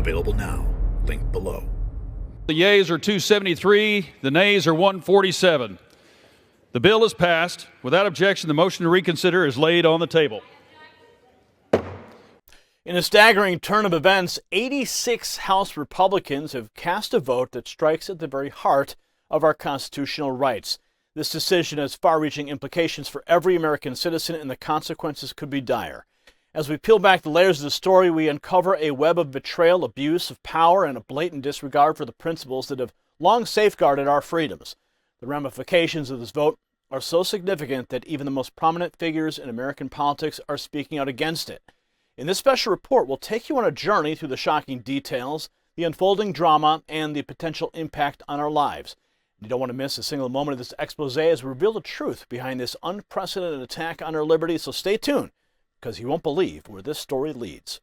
Available now. Link below. The yeas are 273. The nays are 147. The bill is passed. Without objection, the motion to reconsider is laid on the table. In a staggering turn of events, 86 House Republicans have cast a vote that strikes at the very heart of our constitutional rights. This decision has far-reaching implications for every American citizen, and the consequences could be dire. As we peel back the layers of the story, we uncover a web of betrayal, abuse of power, and a blatant disregard for the principles that have long safeguarded our freedoms. The ramifications of this vote are so significant that even the most prominent figures in American politics are speaking out against it. In this special report, we'll take you on a journey through the shocking details, the unfolding drama, and the potential impact on our lives. You don't want to miss a single moment of this expose as we reveal the truth behind this unprecedented attack on our liberty, so stay tuned, because you won't believe where this story leads.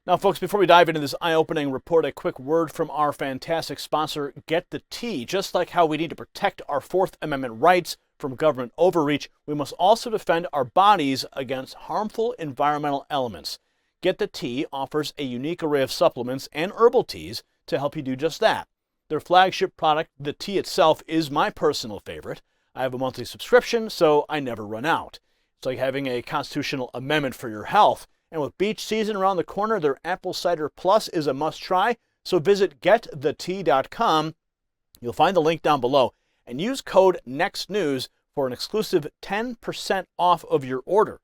Now, folks, before we dive into this eye-opening report, a quick word from our fantastic sponsor, Get the Tea. Just like how we need to protect our Fourth Amendment rights from government overreach, we must also defend our bodies against harmful environmental elements. Get the Tea offers a unique array of supplements and herbal teas to help you do just that. Their flagship product, the tea itself, is my personal favorite. I have a monthly subscription, so I never run out. It's like having a constitutional amendment for your health. And with beach season around the corner, their Apple Cider Plus is a must-try. So visit getthetea.com. You'll find the link down below. And use code NEXTNEWS for an exclusive 10% off of your order.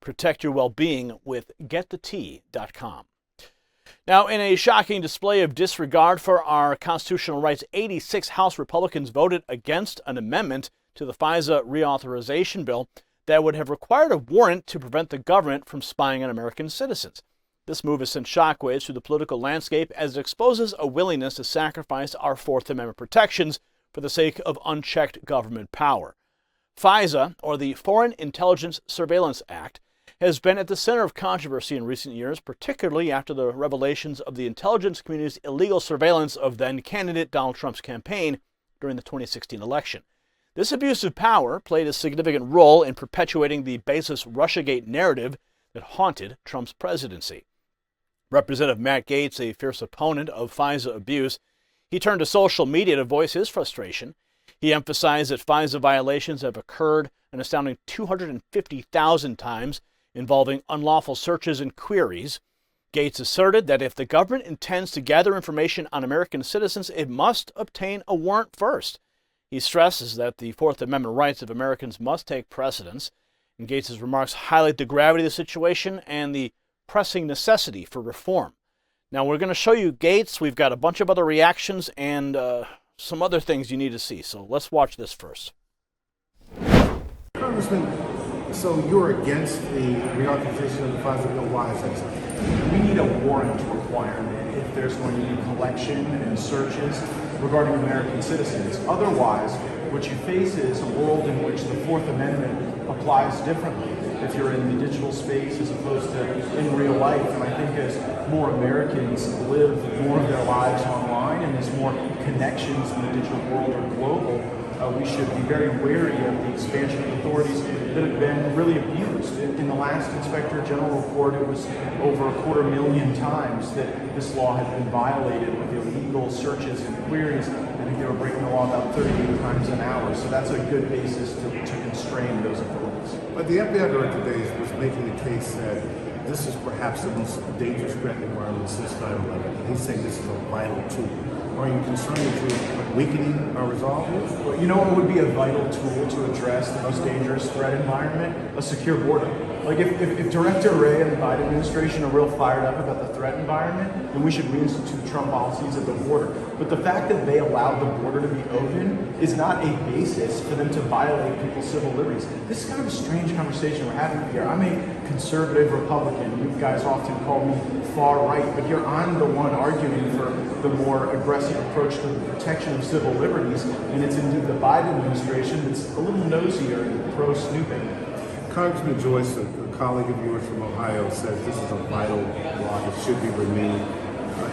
Protect your well-being with getthetea.com. Now, in a shocking display of disregard for our constitutional rights, 86 House Republicans voted against an amendment to the FISA reauthorization bill that would have required a warrant to prevent the government from spying on American citizens. This move has sent shockwaves through the political landscape as it exposes a willingness to sacrifice our Fourth Amendment protections for the sake of unchecked government power. FISA, or the Foreign Intelligence Surveillance Act, has been at the center of controversy in recent years, particularly after the revelations of the intelligence community's illegal surveillance of then-candidate Donald Trump's campaign during the 2016 election. This abuse of power played a significant role in perpetuating the baseless Russiagate narrative that haunted Trump's presidency. Representative Matt Gaetz, a fierce opponent of FISA abuse, he turned to social media to voice his frustration. He emphasized that FISA violations have occurred an astounding 250,000 times, involving unlawful searches and queries. Gaetz asserted that if the government intends to gather information on American citizens, it must obtain a warrant first. He stresses that the Fourth Amendment rights of Americans must take precedence, and Gaetz's remarks highlight the gravity of the situation and the pressing necessity for reform. Now, we're going to show you Gaetz. We've got a bunch of other reactions and some other things you need to see. So let's watch this first. Congressman, so you're against the reauthorization of the FISA bill. Why is that? We need a warrant requirement if there's going to be collection and searches regarding American citizens. Otherwise, what you face is a world in which the Fourth Amendment applies differently if you're in the digital space as opposed to in real life. And I think as more Americans live more of their lives online and as more connections in the digital world are global, we should be very wary of the expansion of authorities that have been really abused. In the last Inspector General report, it was over 250,000 times that this law had been violated with illegal searches and queries. I think they were breaking the law about 38 times an hour. So that's a good basis to constrain those authorities. But the FBI director today was making the case that this is perhaps the most dangerous threat environment since 9/11. He's saying this is a vital tool. Are you concerned that you're weakening our resolve? Well, you know what would be a vital tool to address the most dangerous threat environment? A secure border. Like if Director Wray and the Biden administration are real fired up about the threat environment, then we should reinstitute Trump policies at the border. But the fact that they allowed the border to be open is not a basis for them to violate people's civil liberties. This is kind of a strange conversation we're having here. I'm a conservative Republican. You guys often call me far right, but here I'm the one arguing for the more aggressive approach to the protection of civil liberties, and it's indeed the Biden administration that's a little nosier and pro-snooping. Congressman Joyce, a colleague of yours from Ohio, says this is a vital law that should be renewed.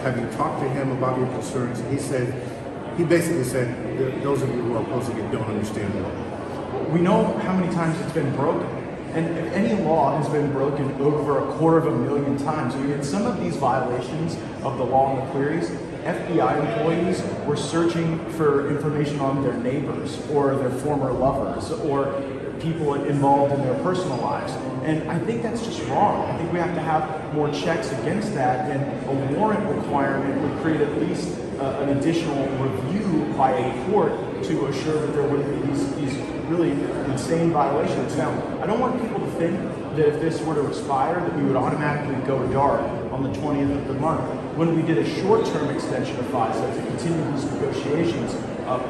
Have you talked to him about your concerns? He basically said, those of you who are opposing it don't understand the law. We know how many times it's been broken, And if any law has been broken over 250,000 times, I mean, in some of these violations of the law and the queries, FBI employees were searching for information on their neighbors or their former lovers or people involved in their personal lives. And I think that's just wrong. I think we have to have more checks against that, and a warrant requirement would create at least an additional review by a court to assure that there wouldn't be these really insane violations. Now, I don't want people to think that if this were to expire, that we would automatically go dark on the 20th of the month. When we did a short-term extension of FISA to continue these negotiations,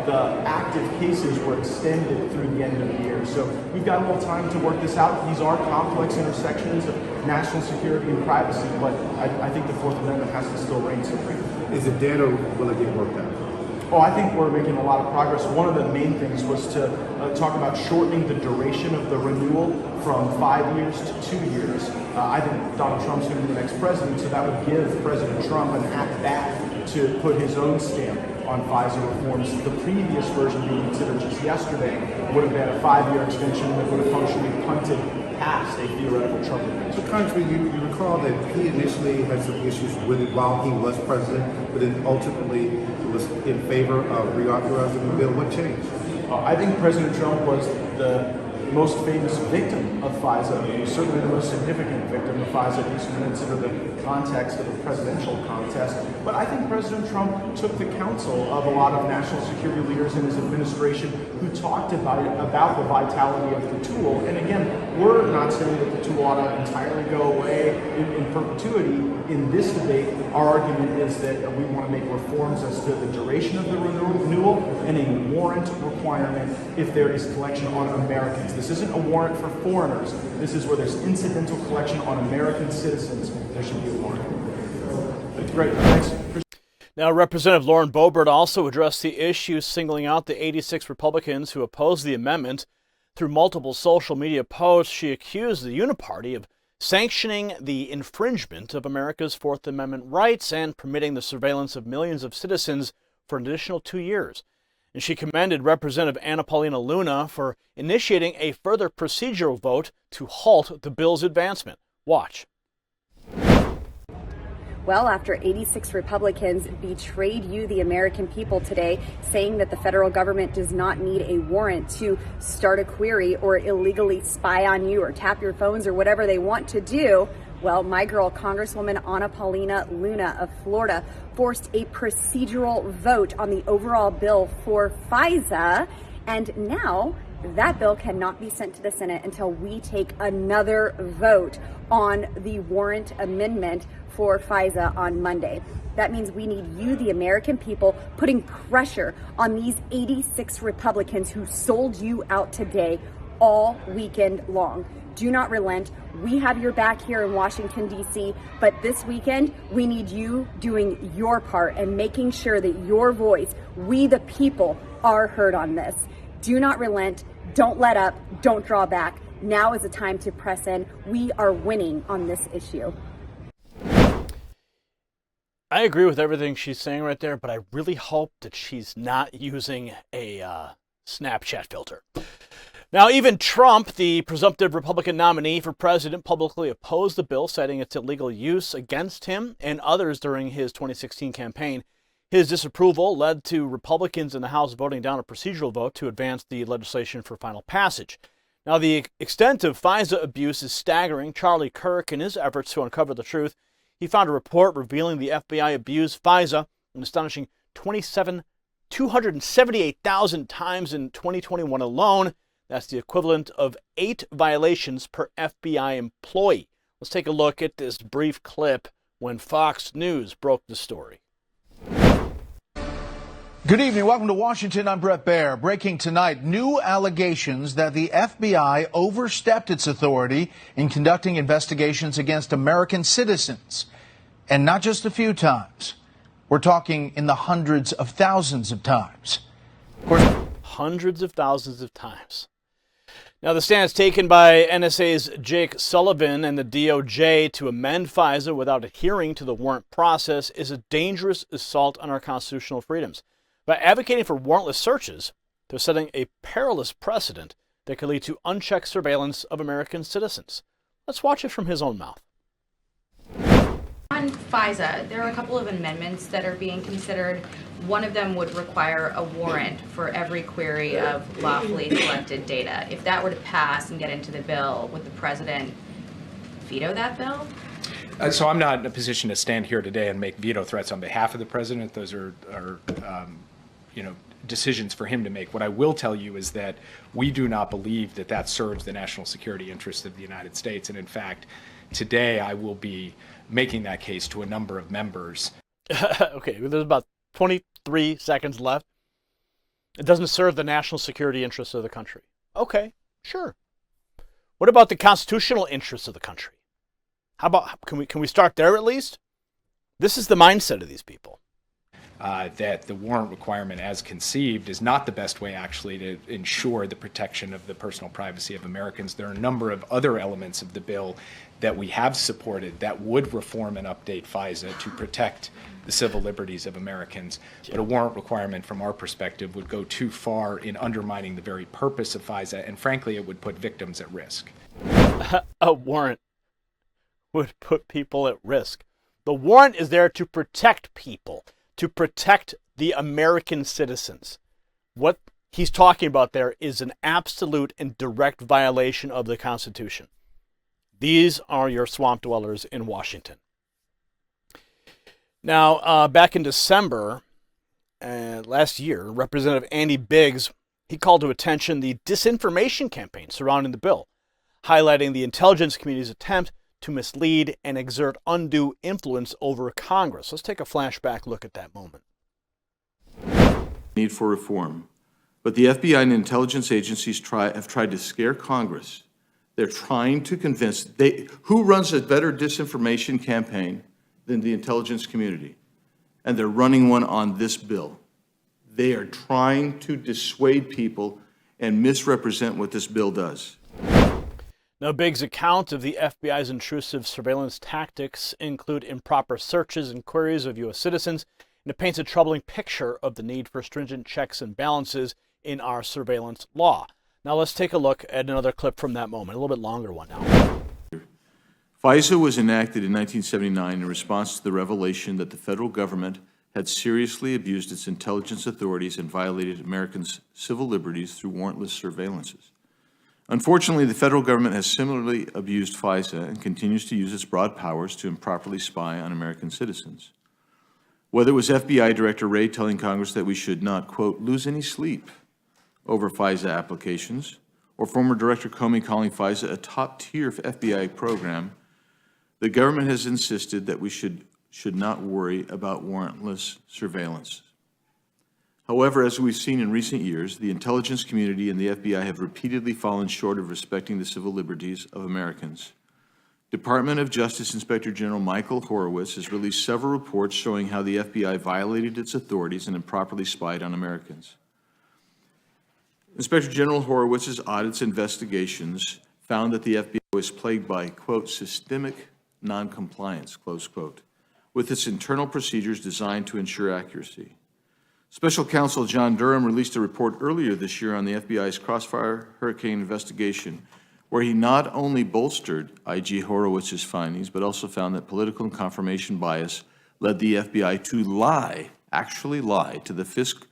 the active cases were extended through the end of the year. So we've got a little time to work this out. These are complex intersections of national security and privacy, but I think the Fourth Amendment has to still reign supreme. Is it dead or will it get worked out? Oh, I think we're making a lot of progress. One of the main things was to talk about shortening the duration of the renewal from 5 years to 2 years. I think Donald Trump's going to be the next president, so that would give President Trump an at-bat to put his own stamp on FISA reforms. The previous version being considered just yesterday would have been a 5-year extension that would have functionally punted past a theoretical Trump administration. So, Congressman, you recall that he initially had some issues with it while he was president, but then ultimately was in favor of reauthorizing the bill. What changed? I think President Trump was the most famous victim of FISA. He was certainly the most significant victim of FISA, at least when you consider the context of a presidential contest. But I think President Trump took the counsel of a lot of national security leaders in his administration who talked about the vitality of the tool. And again, we're not saying that the tool ought to entirely go away in perpetuity. In this debate, our argument is that we want to make reforms as to the duration of the renewal and a warrant requirement if there is collection on Americans. This isn't a warrant for foreigners. This is where there's incidental collection on American citizens. There should be a warrant. That's great. Thanks. Now, Representative Lauren Boebert also addressed the issue, singling out the 86 Republicans who opposed the amendment. Through multiple social media posts, she accused the Uniparty of sanctioning the infringement of America's Fourth Amendment rights and permitting the surveillance of millions of citizens for an additional 2 years. And she commended Representative Anna Paulina Luna for initiating a further procedural vote to halt the bill's advancement. Watch. Well, after 86 Republicans betrayed you, the American people, today, saying that the federal government does not need a warrant to start a query or illegally spy on you or tap your phones or whatever they want to do, well, my girl, Congresswoman Anna Paulina Luna of Florida, forced a procedural vote on the overall bill for FISA, and now that bill cannot be sent to the Senate until we take another vote on the warrant amendment for FISA on Monday. That means we need you, the American people, putting pressure on these 86 Republicans who sold you out today all weekend long. Do not relent. We have your back here in Washington, D.C., but this weekend, we need you doing your part and making sure that your voice, we the people, are heard on this. Do not relent. Don't let up. Don't draw back. Now is the time to press in. We are winning on this issue. I agree with everything she's saying right there, but I really hope that she's not using a Snapchat filter. Now, even Trump, the presumptive Republican nominee for president, publicly opposed the bill, citing its illegal use against him and others during his 2016 campaign. His disapproval led to Republicans in the House voting down a procedural vote to advance the legislation for final passage. Now, the extent of FISA abuse is staggering. Charlie Kirk, in his efforts to uncover the truth, he found a report revealing the FBI abused FISA an astonishing 278,000 times in 2021 alone. That's the equivalent of 8 violations per FBI employee. Let's take a look at this brief clip when Fox News broke the story. Good evening. Welcome to Washington. I'm Brett Baer. Breaking tonight, new allegations that the FBI overstepped its authority in conducting investigations against American citizens. And not just a few times. We're talking in the hundreds of thousands of times. Of course, hundreds of thousands of times. Now, the stance taken by NSA's Jake Sullivan and the DOJ to amend FISA without adhering to the warrant process is a dangerous assault on our constitutional freedoms. By advocating for warrantless searches, they're setting a perilous precedent that could lead to unchecked surveillance of American citizens. Let's watch it from his own mouth. On FISA, there are a couple of amendments that are being considered. One of them would require a warrant for every query of lawfully collected data. If that were to pass and get into the bill, would the president veto that bill? So I'm not in a position to stand here today and make veto threats on behalf of the president. Those are decisions for him to make. What I will tell you is that we do not believe that that serves the national security interests of the United States. And in fact, today I will be making that case to a number of members. Okay, there's about 23 seconds left. It doesn't serve the national security interests of the country. Okay, sure. What about the constitutional interests of the country? How about, can we start there at least? This is the mindset of these people. That the warrant requirement as conceived is not the best way actually to ensure the protection of the personal privacy of Americans. There are a number of other elements of the bill that we have supported that would reform and update FISA to protect the civil liberties of Americans. But a warrant requirement from our perspective would go too far in undermining the very purpose of FISA, and frankly it would put victims at risk. A warrant would put people at risk. The warrant is there to protect people, to protect the American citizens. What he's talking about there is an absolute and direct violation of the Constitution. These are your swamp dwellers in Washington. Now, back in December last year, Representative Andy Biggs, he called to attention the disinformation campaign surrounding the bill, highlighting the intelligence community's attempt to mislead and exert undue influence over Congress. Let's take a flashback look at that moment. Need for reform. But the FBI and intelligence agencies have tried to scare Congress. They're trying to convince, who runs a better disinformation campaign than the intelligence community? And they're running one on this bill. They are trying to dissuade people and misrepresent what this bill does. Now, Biggs' account of the FBI's intrusive surveillance tactics include improper searches and queries of U.S. citizens, and it paints a troubling picture of the need for stringent checks and balances in our surveillance law. Now, let's take a look at another clip from that moment, a little bit longer one now. FISA was enacted in 1979 in response to the revelation that the federal government had seriously abused its intelligence authorities and violated Americans' civil liberties through warrantless surveillances. Unfortunately, the federal government has similarly abused FISA and continues to use its broad powers to improperly spy on American citizens. Whether it was FBI Director Wray telling Congress that we should not, quote, lose any sleep over FISA applications, or former Director Comey calling FISA a top-tier FBI program, the government has insisted that we should not worry about warrantless surveillance. However, as we've seen in recent years, the intelligence community and the FBI have repeatedly fallen short of respecting the civil liberties of Americans. Department of Justice Inspector General Michael Horowitz has released several reports showing how the FBI violated its authorities and improperly spied on Americans. Inspector General Horowitz's audits and investigations found that the FBI was plagued by, quote, systemic noncompliance, close quote, with its internal procedures designed to ensure accuracy. Special Counsel John Durham released a report earlier this year on the FBI's Crossfire Hurricane investigation, where he not only bolstered IG Horowitz's findings, but also found that political and confirmation bias led the FBI to actually lie to the FISC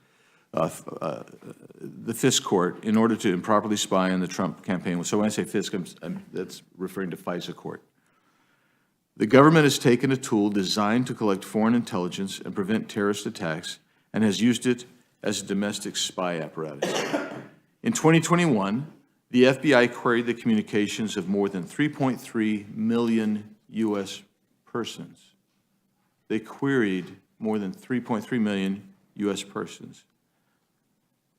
court in order to improperly spy on the Trump campaign. So when I say FISC, that's referring to FISA court. The government has taken a tool designed to collect foreign intelligence and prevent terrorist attacks and has used it as a domestic spy apparatus. In 2021, the FBI queried the communications of more than 3.3 million U.S. persons. They queried more than 3.3 million U.S. persons.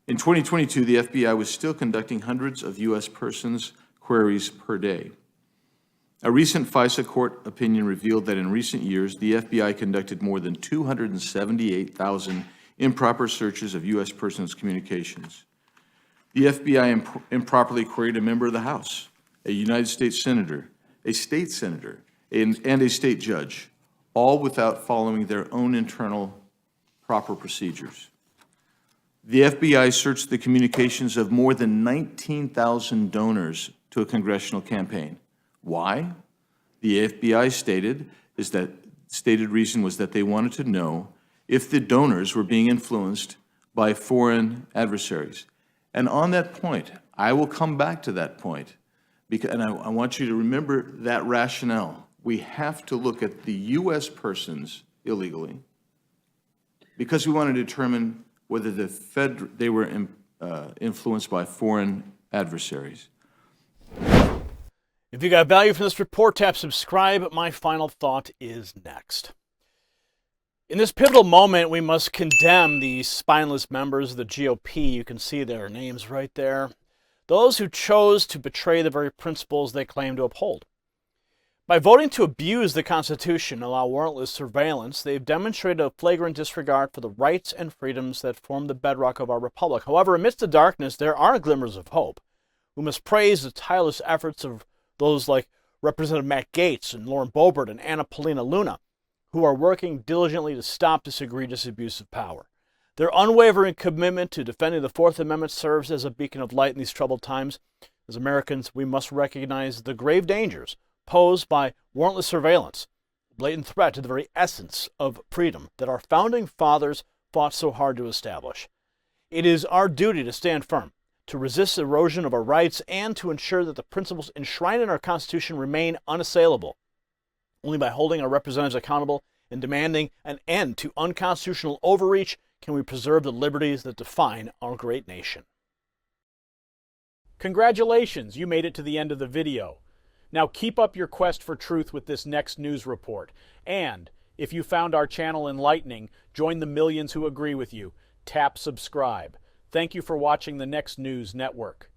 In 2022, the FBI was still conducting hundreds of U.S. persons' queries per day. A recent FISA court opinion revealed that in recent years, the FBI conducted more than 278,000 improper searches of U.S. persons' communications. The FBI improperly queried a member of the House, a United States senator, a state senator, and a state judge, all without following their own internal proper procedures. The FBI searched the communications of more than 19,000 donors to a congressional campaign. Why? The FBI stated reason was that they wanted to know if the donors were being influenced by foreign adversaries. And on that point, I will come back to that point, and I want you to remember that rationale. We have to look at the U.S. persons illegally because we want to determine whether they were influenced by foreign adversaries. If you got value from this report, tap subscribe. My final thought is next. In this pivotal moment, we must condemn the spineless members of the GOP. You can see their names right there. Those who chose to betray the very principles they claim to uphold. By voting to abuse the Constitution and allow warrantless surveillance, they've demonstrated a flagrant disregard for the rights and freedoms that form the bedrock of our republic. However, amidst the darkness, there are glimmers of hope. We must praise the tireless efforts of those like Representative Matt Gaetz and Lauren Boebert and Anna Paulina Luna, who are working diligently to stop this egregious abuse of power. Their unwavering commitment to defending the Fourth Amendment serves as a beacon of light in these troubled times. As Americans, we must recognize the grave dangers posed by warrantless surveillance, a blatant threat to the very essence of freedom that our founding fathers fought so hard to establish. It is our duty to stand firm, to resist erosion of our rights, and to ensure that the principles enshrined in our Constitution remain unassailable. Only by holding our representatives accountable and demanding an end to unconstitutional overreach can we preserve the liberties that define our great nation. Congratulations, you made it to the end of the video. Now keep up your quest for truth with this next news report. And if you found our channel enlightening, join the millions who agree with you. Tap subscribe. Thank you for watching the Next News Network.